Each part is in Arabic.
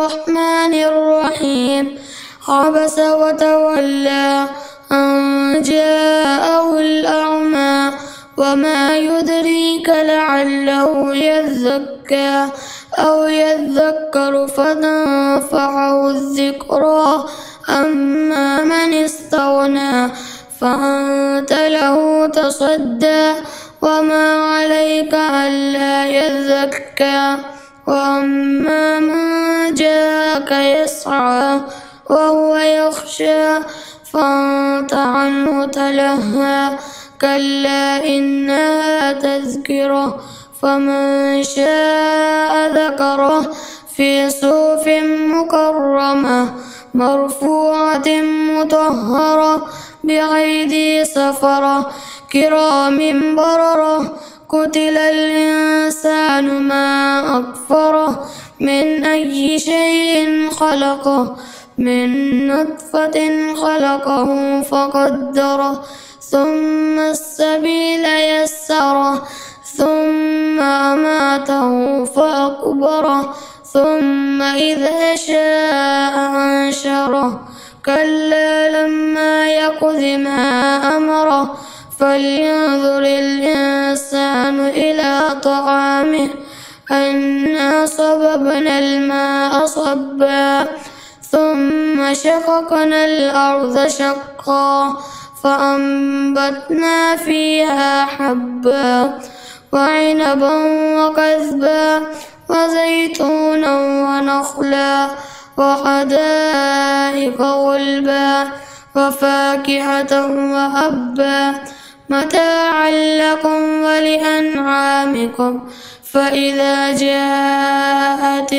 الرحمن الرحيم عبس وتولى أن جاءه الأعمى وما يدريك لعله يزكى أو يذكر فتنفعه الذكرى أما من استغنى فأنت له تصدى وما عليك ألا يزكى وأما من جاءك يسعى وهو يخشى فأنت عنه تلهى كلا إنها تذكرة فمن شاء ذكره في صحف مكرمة مرفوعة مطهرة بأيدي سفرة كرام بررة قتل الإنسان ما أكفره من أي شيء خلقه من نطفة خلقه فقدره ثم السبيل يسره ثم أماته فأقبره ثم إذا شاء أنشره كلا لما يقض ما أمره فلينظر الإنسان إلى طعامه أنا صببنا الماء صبا ثم شققنا الأرض شقا فأنبتنا فيها حبا وعنبا وقضبا وزيتونا ونخلا وحدائق غلبا وفاكهة وأبا متاعا لكم ولأنعامكم فإذا جاءت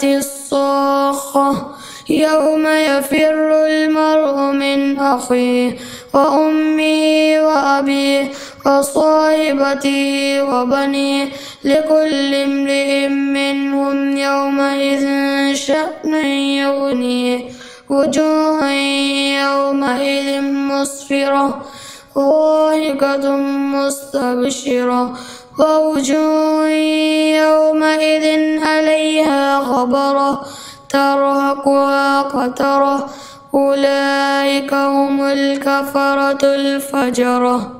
الصاخة يوم يفر المرء من أخيه وأمه وأبيه وصاحبته وبنيه لكل امرئ منهم يومئذ شأن يغنيه وجوه يومئذ مسفرة ضاحكة مستبشرة ووجوه يومئذ عليها غبرة ترهقها قترة أولئك هم الكفرة الفجرة.